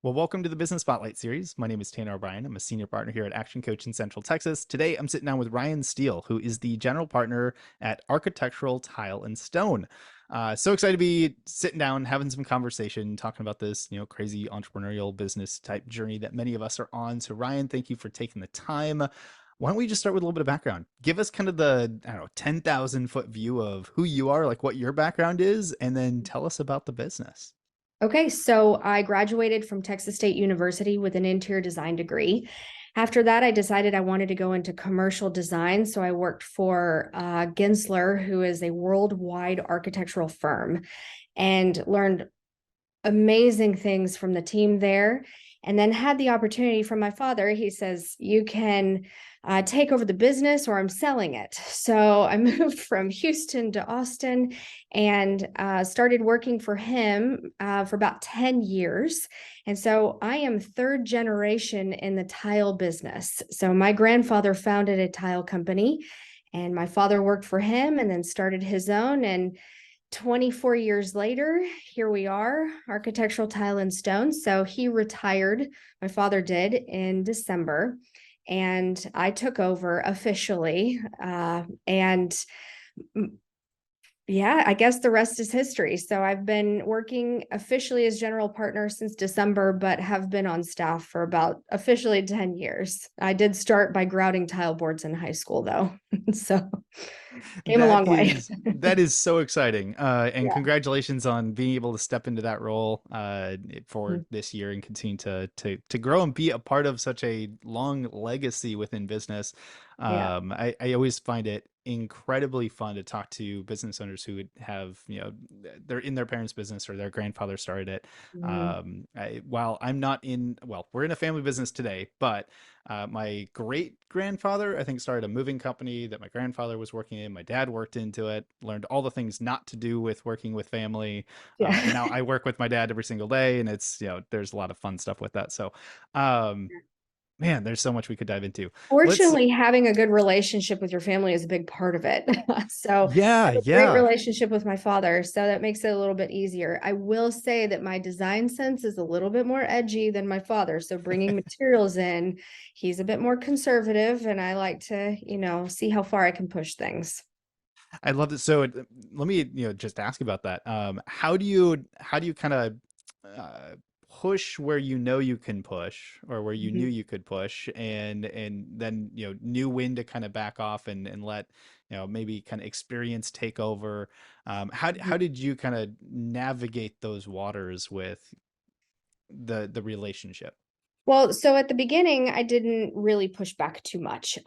Well, welcome to the Business Spotlight series. My name is Tanner O'Brien. I'm a senior partner here at Action Coach in Central Texas. Today, I'm sitting down with Ryan Steele, who is the general partner at Architectural Tile and Stone. So excited to be sitting down, having some conversation, talking about this, crazy entrepreneurial business type journey that many of us are on. So, Ryan, thank you for taking the time. Why don't we just start with a little bit of background? Give us kind of the, I don't know, 10,000 foot view of who you are, like what your background is, and then tell us about the business. Okay, so I graduated from Texas State University with an interior design degree. After that, I decided I wanted to go into commercial design. So I worked for Gensler, who is a worldwide architectural firm, and learned amazing things from the team there. And then had the opportunity from my father. He says, you can take over the business or I'm selling it. So I moved from Houston to Austin and started working for him for about 10 years. And so I am third generation in the tile business. So my grandfather founded a tile company and my father worked for him and then started his own. And 24 years later, here we are, Architectural Tile and Stone. So he retired, my father did in December, and I took over officially. And yeah, I guess the rest is history. So I've been working officially as general partner since December, but have been on staff for about officially 10 years. I did start by grouting tile boards in high school, though. So came a That long way. is that is so exciting, and Yeah. congratulations on being able to step into that role for this year and continue to grow and be a part of such a long legacy within business. Yeah. I always find it incredibly fun to talk to business owners who would have, they're in their parents' business or their grandfather started it. Mhm. While I'm not in, well, we're in a family business today, but my great grandfather, I think, started a moving company that my grandfather was working in. My dad worked into it, learned all the things not to do with working with family. And Yeah. now I work with my dad every single day, and it's, there's a lot of fun stuff with that. So, um, man, there's so much we could dive into. Let's, Fortunately, having a good relationship with your family is a big part of it. So I yeah, have a great yeah. relationship with my father, so that makes it a little bit easier. I will say that my design sense is a little bit more edgy than my father. So bringing materials in, he's a bit more conservative, and I like to, see how far I can push things. I love it. So let me, just ask about that. How do you kind of uh, push where you can push, or where you knew Mhm. you could push, and then knew when to kind of back off and let maybe kind of experience take over. How did you kind of navigate those waters with the relationship? Well, so at the beginning, I didn't really push back too much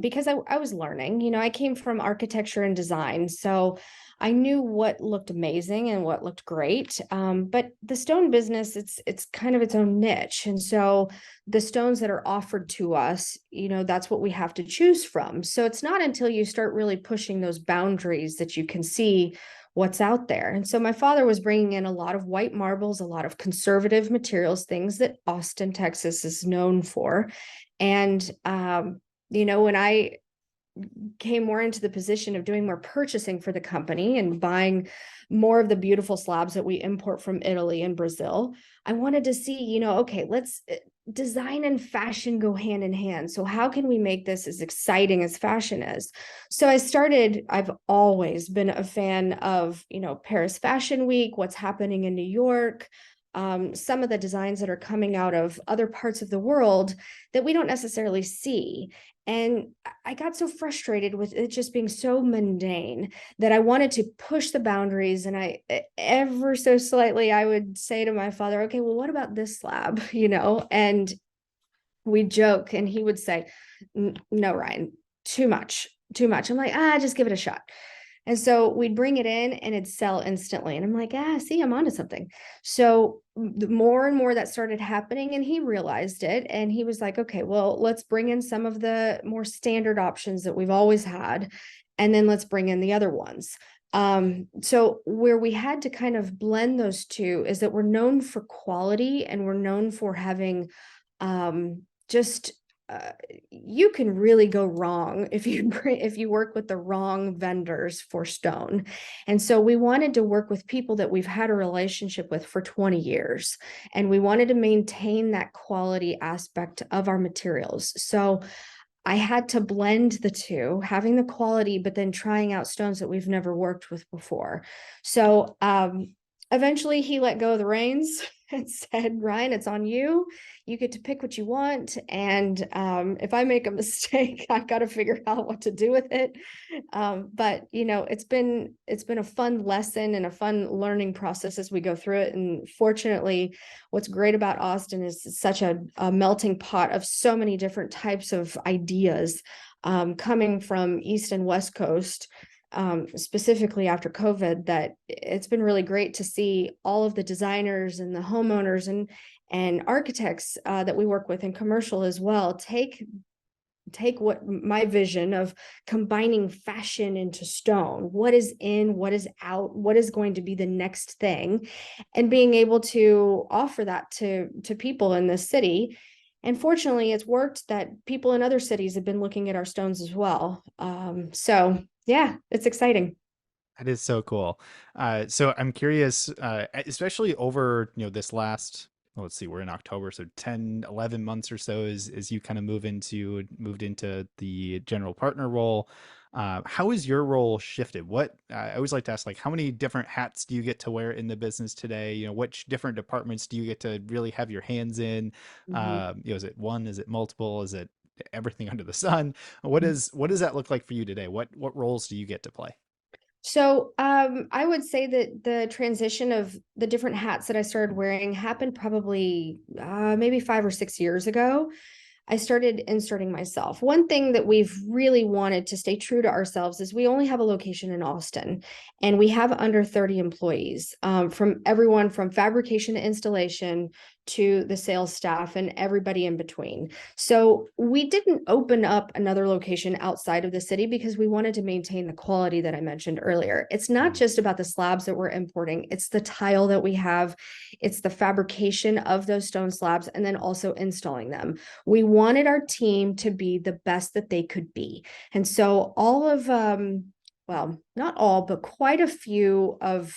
because I was learning. I came from architecture and design. So I knew what looked amazing and what looked great. But the stone business, it's kind of its own niche. And so the stones that are offered to us, that's what we have to choose from. So it's not until you start really pushing those boundaries that you can see what's out there. And so my father was bringing in a lot of white marbles, a lot of conservative materials, things that Austin, Texas is known for. And, when I came more into the position of doing more purchasing for the company and buying more of the beautiful slabs that we import from Italy and Brazil, I wanted to see, okay, let's design and fashion go hand in hand. So how can we make this as exciting as fashion is? So I've always been a fan of, Paris Fashion Week, what's happening in New York, some of the designs that are coming out of other parts of the world that we don't necessarily see. And I got so frustrated with it just being so mundane that I wanted to push the boundaries. And ever so slightly, I would say to my father, okay, well, what about this slab? And we joke, and he would say, no, Ryan, too much, too much. I'm like, just give it a shot. And so we'd bring it in and it'd sell instantly. And I'm like, see, I'm onto something. So the more and more that started happening, and he realized it. And he was like, okay, well, let's bring in some of the more standard options that we've always had. And then let's bring in the other ones. So where we had to kind of blend those two is that we're known for quality and we're known for having just you can really go wrong if you work with the wrong vendors for stone. And so we wanted to work with people that we've had a relationship with for 20 years, and we wanted to maintain that quality aspect of our materials. So I had to blend the two, having the quality, but then trying out stones that we've never worked with before. So eventually he let go of the reins and said, Ryan, it's on you. You get to pick what you want. And if I make a mistake, I've got to figure out what to do with it. But it's been a fun lesson and a fun learning process as we go through it. And fortunately, what's great about Austin is it's such a melting pot of so many different types of ideas coming from East and West Coast, specifically after COVID, that it's been really great to see all of the designers and the homeowners and architects that we work with in commercial as well take what my vision of combining fashion into stone, what is in, what is out, what is going to be the next thing, and being able to offer that to people in the city. And fortunately, it's worked that people in other cities have been looking at our stones as well. So yeah, it's exciting. That is so cool. So I'm curious, especially over, this last, well, let's see, we're in October, so 10, 11 months or so as you kind of moved into the general partner role. How has your role shifted? I always like to ask, like, how many different hats do you get to wear in the business today? Which different departments do you get to really have your hands in? Mhm. Is it one? Is it multiple? Is it everything under the sun? What does that look like for you today? What roles do you get to play? So I would say that the transition of the different hats that I started wearing happened probably maybe 5 or 6 years ago. I started inserting myself. One thing that we've really wanted to stay true to ourselves is we only have a location in Austin, and we have under 30 employees, from everyone from fabrication to installation to the sales staff and everybody in between. So we didn't open up another location outside of the city because we wanted to maintain the quality that I mentioned earlier. It's not Mm. just about the slabs that we're importing, it's the tile that we have, it's the fabrication of those stone slabs, and then also installing them. We wanted our team to be the best that they could be. And so all of, well, not all, but quite a few of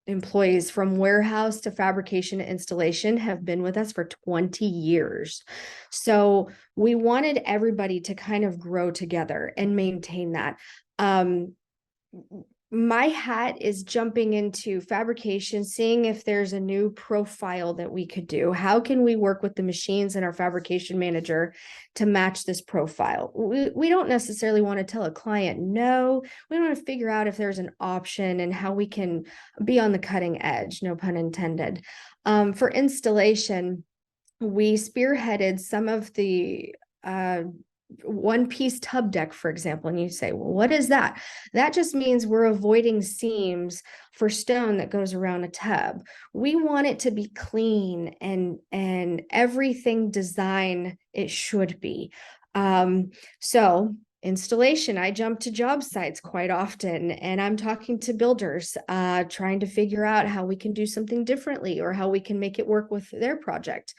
employees from warehouse to fabrication to installation have been with us for 20 years. So we wanted everybody to kind of grow together and maintain that. My hat is jumping into fabrication, seeing if there's a new profile that we could do. How can we work with the machines and our fabrication manager to match this profile? We don't necessarily want to tell a client no. We want to figure out if there's an option and how we can be on the cutting edge, no pun intended. For installation, we spearheaded some of the one piece tub deck, for example, and you say, well, what is that? That just means we're avoiding seams for stone that goes around a tub. We want it to be clean and everything design it should be. So installation, I jump to job sites quite often, and I'm talking to builders, trying to figure out how we can do something differently or how we can make it work with their project.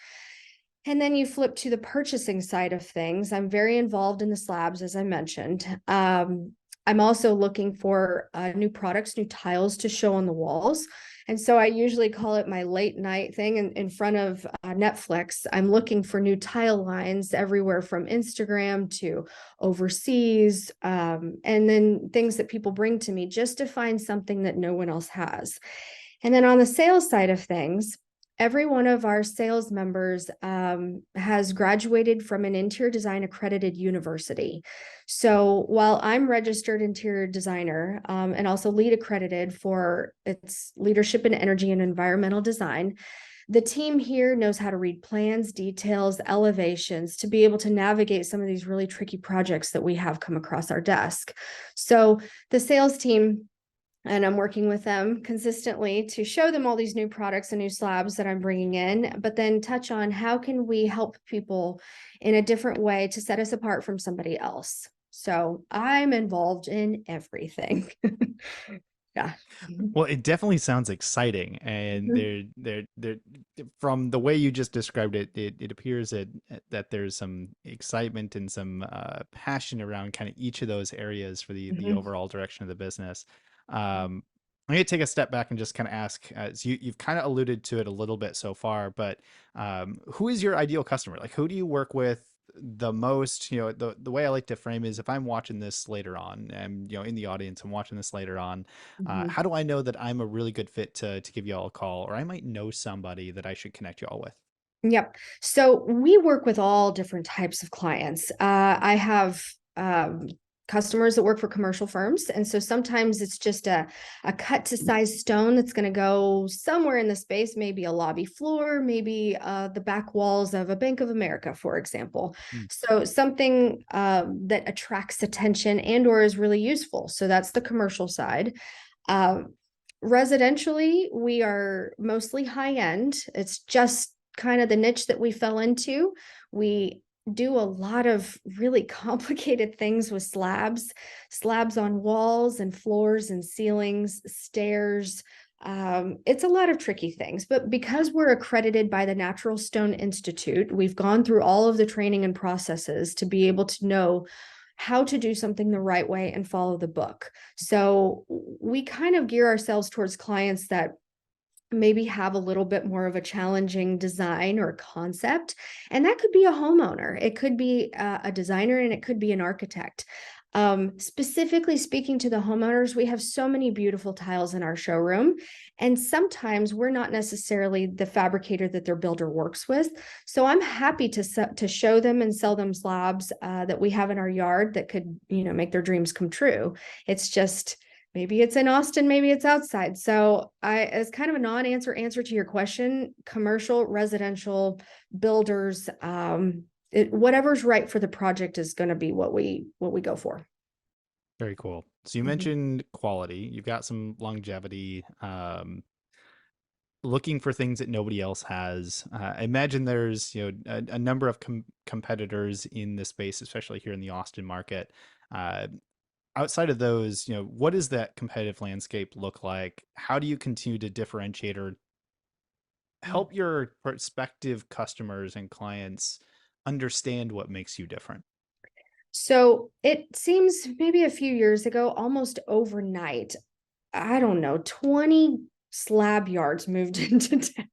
And then you flip to the purchasing side of things. I'm very involved in the slabs, as I mentioned. I'm also looking for new products, new tiles to show on the walls. And so I usually call it my late night thing in front of Netflix. I'm looking for new tile lines everywhere from Instagram to overseas, and then things that people bring to me just to find something that no one else has. And then on the sales side of things, every one of our sales members has graduated from an interior design accredited university. So while I'm registered interior designer, and also LEED accredited for its leadership in energy and environmental design, the team here knows how to read plans, details, elevations to be able to navigate some of these really tricky projects that we have come across our desk. So the sales team, and I'm working with them consistently to show them all these new products and new slabs that I'm bringing in, but then touch on how can we help people in a different way to set us apart from somebody else. So I'm involved in everything. Yeah. Well, it definitely sounds exciting, and Mhm. they're from the way you just described it, it appears that there's some excitement and some passion around kind of each of those areas for the Mhm. overall direction of the business. I'm going to take a step back and just kind of ask, so you've kind of alluded to it a little bit so far, but who is your ideal customer? Like, who do you work with the most? You know, the way I like to frame is, if I'm watching this later on, and in the audience, I'm watching this later on, Mhm. how do I know that I'm a really good fit to give you all a call, or I might know somebody that I should connect you all with? Yep. So we work with all different types of clients. I have customers that work for commercial firms. And so sometimes it's just a cut to size stone that's going to go somewhere in the space, maybe a lobby floor, maybe the back walls of a Bank of America, for example. Mm. So something that attracts attention and or is really useful. So that's the commercial side. Um, Residentially, we are mostly high end. It's just kind of the niche that we fell into. We do a lot of really complicated things with slabs on walls and floors and ceilings, stairs. It's a lot of tricky things, but because we're accredited by the Natural Stone Institute, we've gone through all of the training and processes to be able to know how to do something the right way and follow the book. So we kind of gear ourselves towards clients that maybe have a little bit more of a challenging design or concept. And that could be a homeowner, it could be a designer, and it could be an architect. Specifically speaking to the homeowners, we have so many beautiful tiles in our showroom. And sometimes we're not necessarily the fabricator that their builder works with. So I'm happy to show them and sell them slabs that we have in our yard that could, make their dreams come true. It's just, maybe it's in Austin, maybe it's outside. So as kind of a non-answer to your question, commercial, residential, builders, whatever's right for the project is going to be what we go for. Very cool. So you Mhm. mentioned quality. You've got some longevity. Looking for things that nobody else has. I imagine there's a number of competitors in this space, especially here in the Austin market. Uh, Outside of those, what does that competitive landscape look like? How do you continue to differentiate or help your prospective customers and clients understand what makes you different? So it seems maybe a few years ago, almost overnight, I don't know, 20 slab yards moved into town.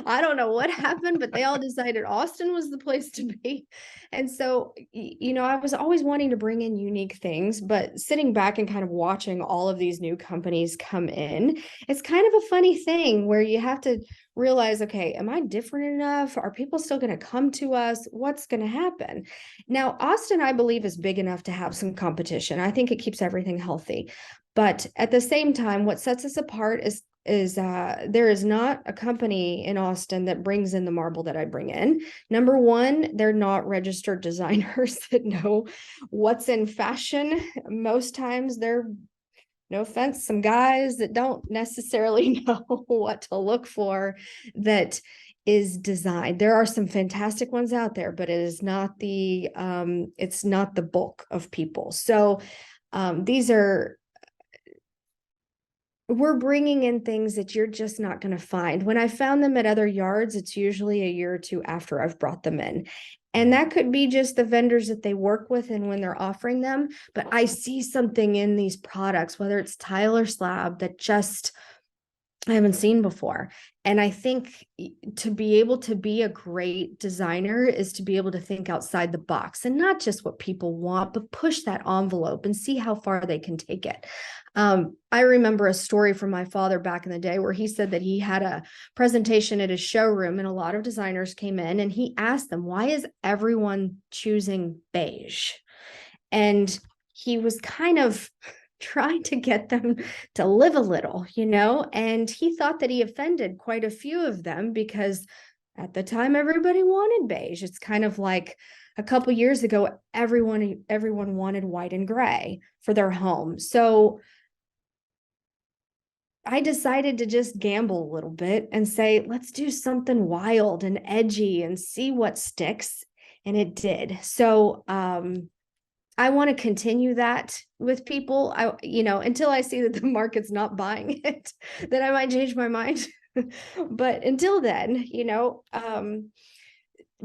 I don't know what happened, but they all decided Austin was the place to be. And so, I was always wanting to bring in unique things, but sitting back and kind of watching all of these new companies come in, it's kind of a funny thing where you have to realize, okay, am I different enough? Are people still going to come to us? What's going to happen? Now, Austin, I believe, is big enough to have some competition. I think it keeps everything healthy. But at the same time, what sets us apart is there is not a company in Austin that brings in the marble that I bring in. Number one, they're not registered designers that know what's in fashion. Most times they're, no offense, some guys that don't necessarily know what to look for that is designed. There are some fantastic ones out there, but it's not the bulk of people. So these are we're bringing in things that you're just not going to find. When I found them at other yards, it's usually a year or two after I've brought them in. And Mm. that could be just the vendors that they work with and when they're offering them. But I see something in these products, whether it's tile or slab, that just I haven't seen before. And I think to be able to be a great designer is to be able to think outside the box and not just what people want, but push that envelope and see how far they can take it. I remember a story from my father back in the day where he said that he had a presentation at his showroom and a lot of designers came in and he asked them, why is everyone choosing beige? And he was kind of trying to get them to live a little, and he thought that he offended quite a few of them because at the time everybody wanted beige. It's kind of like a couple years ago everyone wanted white and gray for their home. So I decided to just gamble a little bit and say, let's do something wild and edgy and see what sticks. And it did. So I want to continue that with people. Until I see that the market's not buying it, then I might change my mind. But until then,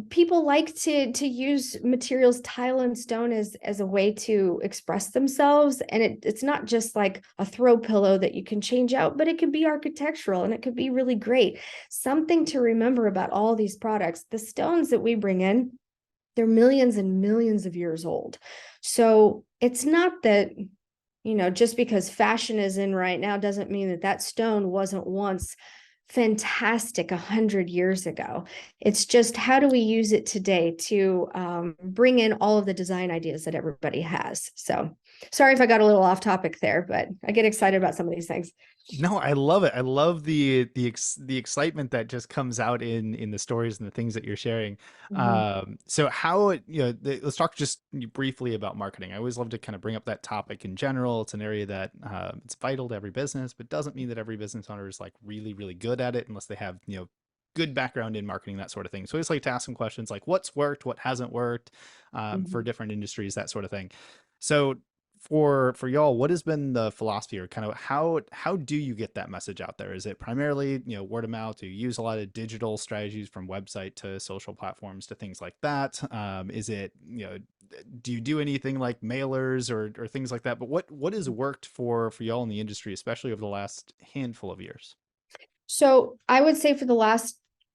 people like to use materials, tile and stone, as a way to express themselves. And it's not just like a throw pillow that you can change out, but it could be architectural and it could be really great. Something to remember about all these products: the stones that we bring in, they're millions and millions of years old. So it's not that, just because fashion is in right now doesn't mean that that stone wasn't once fantastic 100 years ago. It's just, how do we use it today to bring in all of the design ideas that everybody has? So sorry if I got a little off topic there, but I get excited about some of these things. No, I love it. I love the excitement that just comes out in the stories and the things that you're sharing. Mhm. So how let's talk just briefly about marketing. I always love to kind of bring up that topic in general. It's an area that it's vital to every business, but doesn't mean that every business owner is like really really good at it unless they have good background in marketing, that sort of thing. So I just like to ask some questions like what's worked, what hasn't worked, for Mhm. different industries, that sort of thing. So for y'all, what has been the philosophy, or kind of how do you get that message out there? Is it primarily word of mouth? Do you use a lot of digital strategies, from website to social platforms to things like that? Is it do you do anything like mailers or things like that? But what has worked for y'all in the industry, especially over the last handful of years? So I would say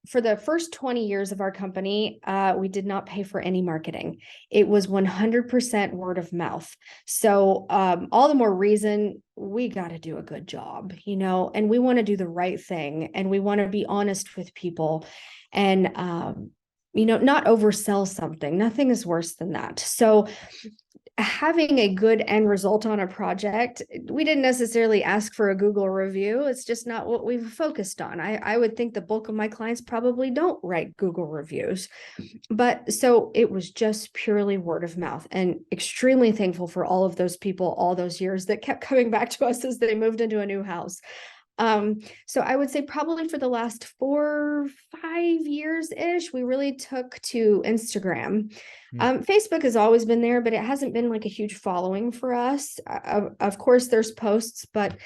for the first 20 years of our company, we did not pay for any marketing. It was 100% word of mouth. So all the more reason we got to do a good job, and we want to do the right thing, and we want to be honest with people, and not oversell something. Nothing is worse than that. So having a good end result on a project, we didn't necessarily ask for a Google review. It's just not what we've focused on. I would think the bulk of my clients probably don't write Google reviews. But so it was just purely word of mouth, and extremely thankful for all of those people all those years that kept coming back to us as they moved into a new house. So I would say probably for the last 4, 5 years ish, we really took to Instagram. Hmm. Facebook has always been there, but it hasn't been like a huge following for us. Of course, there's posts, but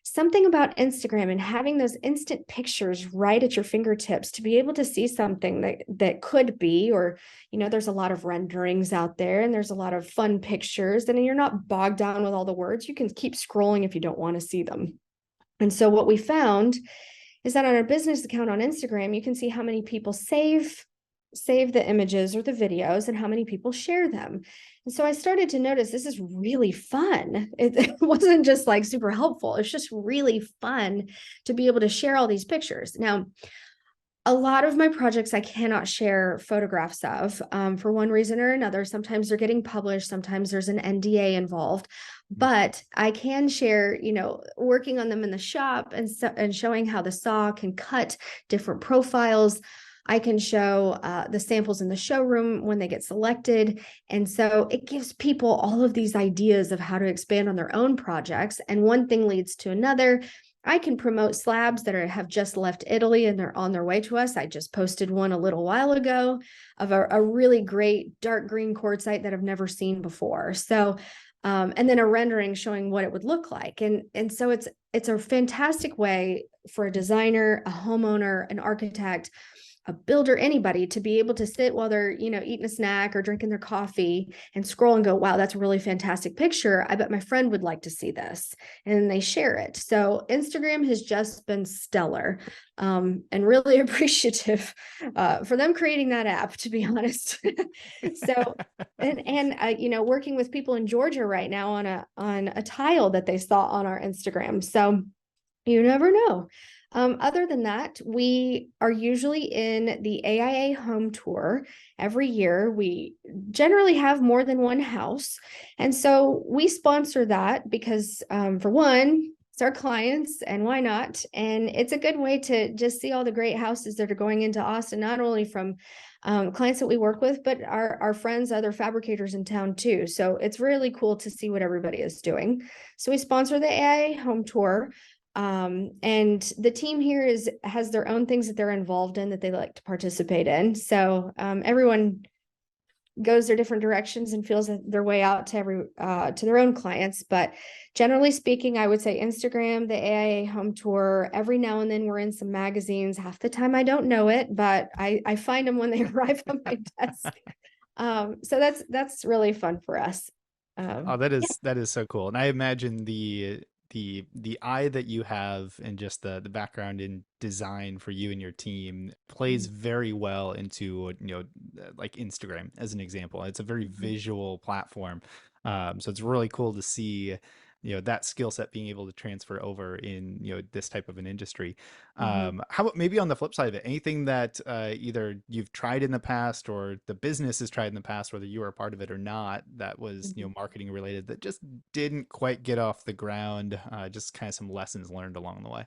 something about Instagram and having those instant pictures right at your fingertips to be able to see something that could be, or there's a lot of renderings out there and there's a lot of fun pictures, and you're not bogged down with all the words. You can keep scrolling if you don't want to see them. And so what we found is that on our business account on Instagram, you can see how many people save the images or the videos and how many people share them. And so I started to notice this is really fun. It wasn't just like super helpful. It's just really fun to be able to share all these pictures. Now, a lot of my projects I cannot share photographs of, for one reason or another. Sometimes they're getting published, sometimes there's an NDA involved, but I can share, working on them in the shop, and showing how the saw can cut different profiles. I can show the samples in the showroom when they get selected. And so it gives people all of these ideas of how to expand on their own projects. And one thing leads to another. I can promote slabs that have just left Italy and they're on their way to us. I just posted one a little while ago of a really great dark green quartzite that I've never seen before. So, and then a rendering showing what it would look like. And so it's a fantastic way for a designer, a homeowner, an architect, a builder, anybody, to be able to sit while they're, eating a snack or drinking their coffee and scroll and go, wow, that's a really fantastic picture. I bet my friend would like to see this. And they share it. So Instagram has just been stellar, and really appreciative for them creating that app, to be honest. So, and working with people in Georgia right now on a tile that they saw on our Instagram. So you never know. Other than that, we are usually in the AIA home tour every year. We generally have more than one house. And so we sponsor that because, for one, it's our clients, and why not? And it's a good way to just see all the great houses that are going into Austin, not only from clients that we work with, but our friends, other fabricators in town too. So it's really cool to see what everybody is doing. So we sponsor the AIA home tour. And the team here has their own things that they're involved in that they like to participate in. So everyone goes their different directions and feels their way out to their own clients. But generally speaking, I would say Instagram, the AIA home tour. Every now and then we're in some magazines. Half the time I don't know it, but I find them when they arrive on my desk. So that's really fun for us. Oh, Um, that is so cool. And I imagine the eye that you have and just the background in design for you and your team plays very well into, like Instagram as an example. It's a very visual platform. So it's really cool to see, that skill set being able to transfer over in, this type of an industry. Mhm. How about maybe on the flip side of it, anything that either you've tried in the past or the business has tried in the past, whether you were a part of it or not, that was, Mhm. marketing related that just didn't quite get off the ground, just kind of some lessons learned along the way?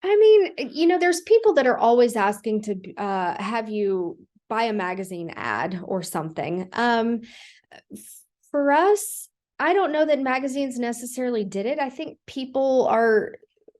I mean, there's people that are always asking to have you buy a magazine ad or something. For us, I don't know that magazines necessarily did it. I think people are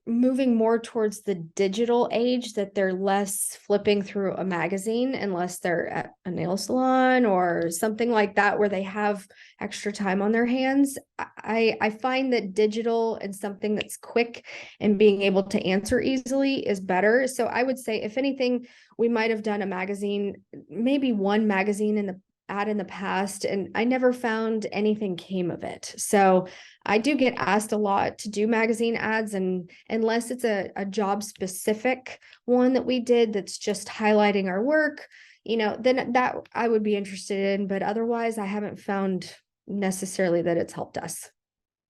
moving more towards the digital age, that they're less flipping through a magazine unless they're at a nail salon or something like that where they have extra time on their hands. I find that digital and something that's quick and being able to answer easily is better. So I would say, if anything, we might have done a magazine, maybe one magazine in the ad in the past, and I never found anything came of it. So I do get asked a lot to do magazine ads, and unless it's a job specific one that we did that's just highlighting our work, then that I would be interested in. But otherwise, I haven't found necessarily that it's helped us.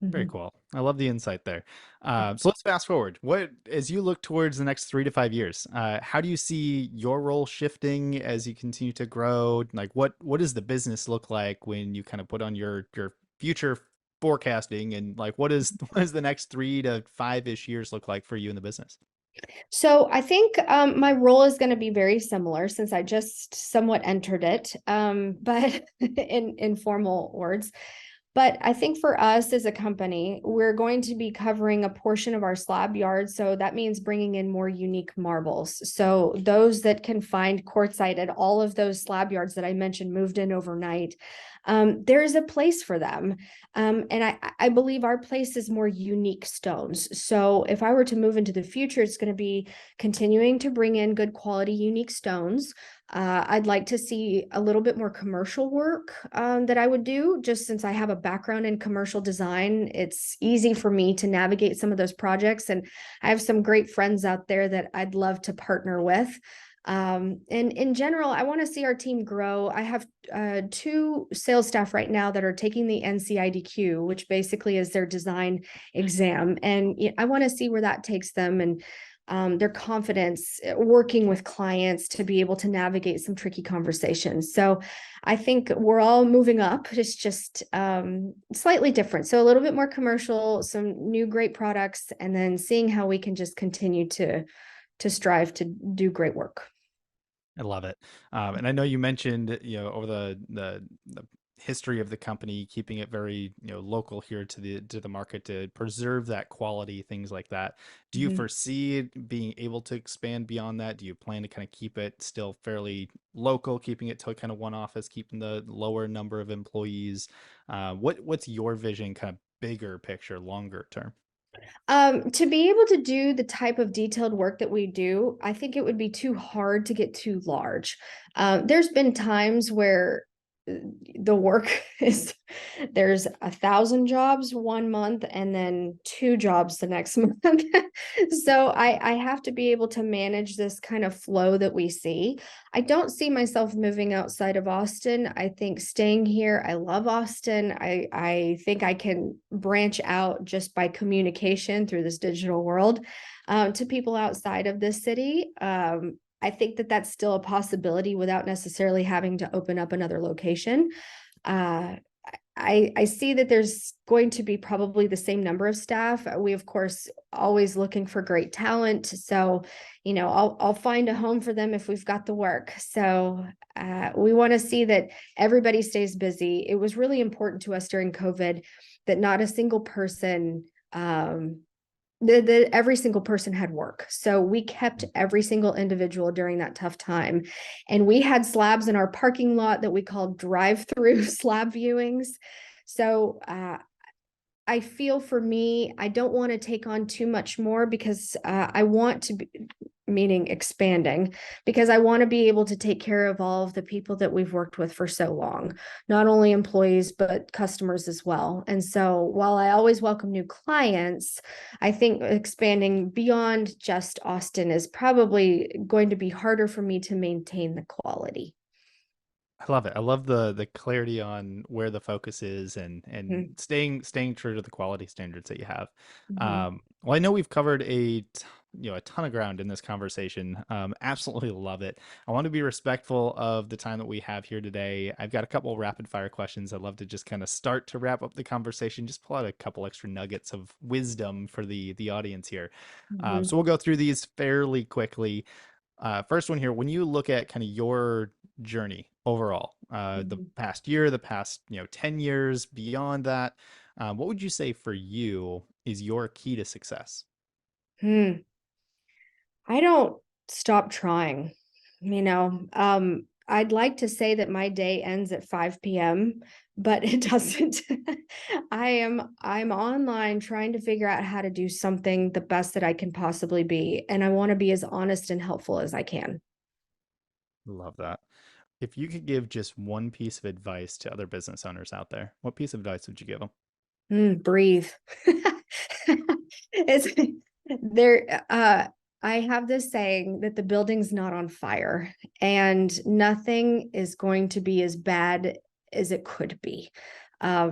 Very Mhm. cool. I love the insight there. So let's fast forward. What, as you look towards the next 3 to 5 years, how do you see your role shifting as you continue to grow? Like, what does the business look like when you kind of put on your future forecasting, and like, what does the next 3 to 5-ish years look like for you in the business? So I think my role is going to be very similar since I just somewhat entered it, but in formal words. But I think for us as a company, we're going to be covering a portion of our slab yard. So that means bringing in more unique marbles. So those that can find quartzite at all of those slab yards that I mentioned moved in overnight, there is a place for them. And I believe our place is more unique stones. So if I were to move into the future, it's going to be continuing to bring in good quality, unique stones. I'd like to see a little bit more commercial work that I would do, just since I have a background in commercial design. It's easy for me to navigate some of those projects, and I have some great friends out there that I'd love to partner with. And in general, I want to see our team grow. I have two sales staff right now that are taking the NCIDQ, which basically is their design exam, and I want to see where that takes them, and their confidence working with clients to be able to navigate some tricky conversations. So I think we're all moving up. It's just slightly different. So a little bit more commercial, some new great products, and then seeing how we can just continue to strive to do great work. I love it. And I know you mentioned, over the history of the company, keeping it very, local here to the market to preserve that quality, things like that. Do you Mhm. foresee being able to expand beyond that? Do you plan to kind of keep it still fairly local, keeping it to kind of one office, keeping the lower number of employees? What's your vision, kind of bigger picture, longer term? To be able to do the type of detailed work that we do, I think it would be too hard to get too large. There's been times where uh, the work is there's 1,000 jobs one month and then two jobs the next month. So I have to be able to manage this kind of flow that we see. I don't see myself moving outside of Austin. I think staying here, I love Austin. I think I can branch out just by communication through this digital world to people outside of this city. I think that that's still a possibility without necessarily having to open up another location. Uh, I see that there's going to be probably the same number of staff. We, of course, always looking for great talent. So, I'll find a home for them if we've got the work. So we want to see that everybody stays busy. It was really important to us during COVID that not a single person every single person had work. So we kept every single individual during that tough time. And we had slabs in our parking lot that we called drive-through slab viewings. So I feel for me, I don't want to take on too much more because I want to be, meaning expanding, because I want to be able to take care of all of the people that we've worked with for so long, not only employees, but customers as well. And so while I always welcome new clients, I think expanding beyond just Austin is probably going to be harder for me to maintain the quality. I love it. I love the clarity on where the focus is and Mhm. staying true to the quality standards that you have. Mhm. Well, I know we've covered a ton of ground in this conversation. Absolutely love it. I want to be respectful of the time that we have here today. I've got a couple rapid fire questions. I'd love to just kind of start to wrap up the conversation. Just pull out a couple extra nuggets of wisdom for the audience here. So Mhm. we'll go through these fairly quickly. First one here, when you look at kind of your journey overall, the Mhm. past year, the past 10 years, beyond that, what would you say for you is your key to success? Hmm. I don't stop trying. I'd like to say that my day ends at 5 p.m., but it doesn't. I'm online trying to figure out how to do something the best that I can possibly be, and I want to be as honest and helpful as I can. Love that. If you could give just one piece of advice to other business owners out there, what piece of advice would you give them? Breathe. It's there. I have this saying that the building's not on fire and nothing is going to be as bad as it could be.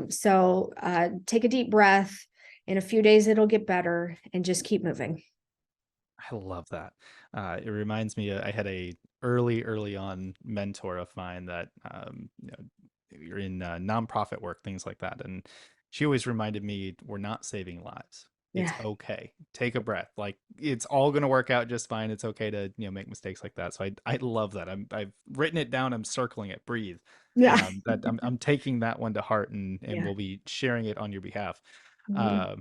So take a deep breath. In a few days, it'll get better and just keep moving. I love that. It reminds me, I had a early on mentor of mine that, you're in nonprofit work, things like that. And she always reminded me, we're not saving lives. It's Yeah. okay. Take a breath. Like it's all going to work out just fine. It's okay to, make mistakes like that. So I love that. I've written it down. I'm circling it. Breathe. Yeah. That I'm taking that one to heart and Yeah. we'll be sharing it on your behalf. Mhm. Uh,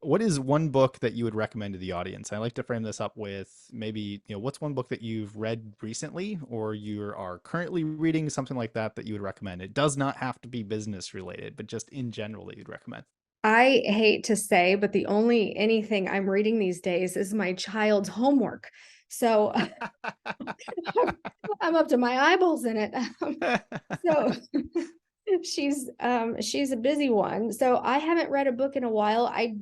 what is one book that you would recommend to the audience? I like to frame this up with maybe, what's one book that you've read recently or you are currently reading, something like that that you would recommend. It does not have to be business related, but just in general that you'd recommend. I hate to say, but the only anything I'm reading these days is my child's homework. So I'm up to my eyeballs in it. So she's a busy one. So I haven't read a book in a while. I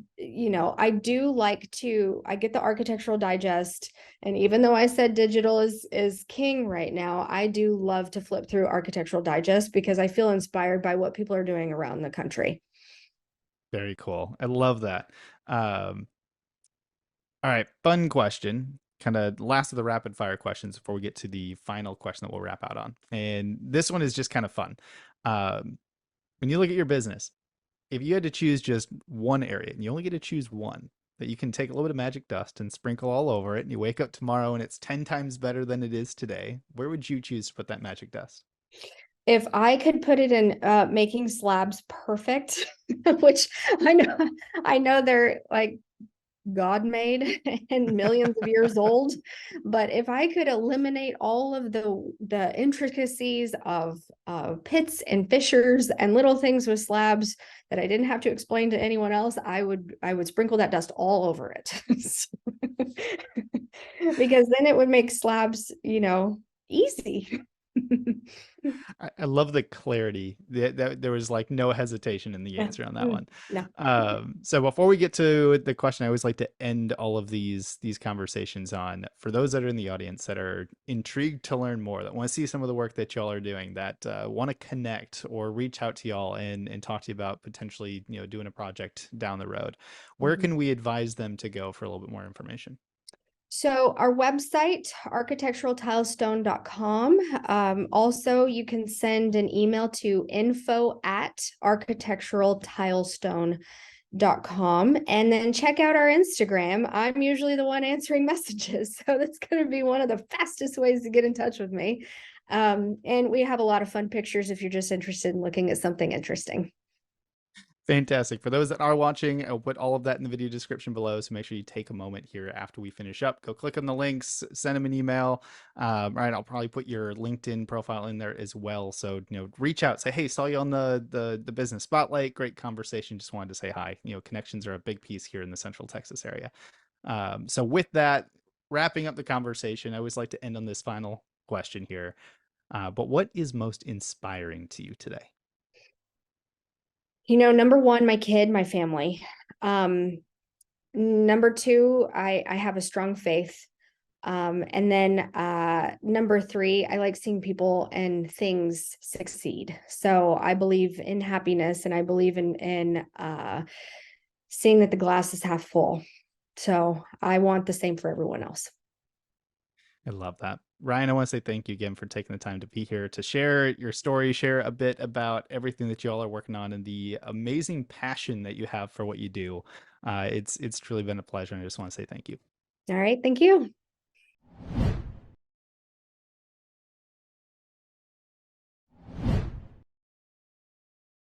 do like to I get the Architectural Digest, and even though I said digital is king right now, I do love to flip through Architectural Digest because I feel inspired by what people are doing around the country. Very cool. I love that. Um, all right, fun question. Kind of last of the rapid fire questions before we get to the final question that we'll wrap out on. And this one is just kind of fun. Um, when you look at your business, if you had to choose just one area and you only get to choose one that you can take a little bit of magic dust and sprinkle all over it and you wake up tomorrow and it's 10 times better than it is today, where would you choose to put that magic dust? If I could put it in making slabs perfect, which I know they're like God made and millions of years old. But if I could eliminate all of the intricacies of pits and fissures and little things with slabs that I didn't have to explain to anyone else, I would sprinkle that dust all over it. Because then it would make slabs, easy. I love the clarity that there was like no hesitation in the Yeah. answer on that one. No. So before we get to the question, I always like to end all of these conversations on, for those that are in the audience that are intrigued to learn more, that want to see some of the work that y'all are doing, that want to connect or reach out to y'all and talk to you about potentially doing a project down the road. Where Mhm. can we advise them to go for a little bit more information? So our website, architecturaltilestone.com. Also, you can send an email to info@architecturaltilestone.com and then check out our Instagram. I'm usually the one answering messages, so that's going to be one of the fastest ways to get in touch with me. And we have a lot of fun pictures if you're just interested in looking at something interesting. Fantastic. For those that are watching, I'll put all of that in the video description below. So make sure you take a moment here after we finish up. Go click on the links, send them an email. Right, I'll probably put your LinkedIn profile in there as well. So reach out, say, hey, saw you on the business spotlight. Great conversation. Just wanted to say hi. Connections are a big piece here in the Central Texas area. So with that, wrapping up the conversation, I always like to end on this final question here. But what is most inspiring to you today? Number one, my kid, my family. Um, Number two, I have a strong faith. And then number three, I like seeing people and things succeed. So I believe in happiness, and I believe in seeing that the glass is half full. So I want the same for everyone else. I love that. Ryan, I want to say thank you again for taking the time to be here to share your story, share a bit about everything that you all are working on and the amazing passion that you have for what you do. It's truly been a pleasure, and I just want to say thank you. All right. Thank you.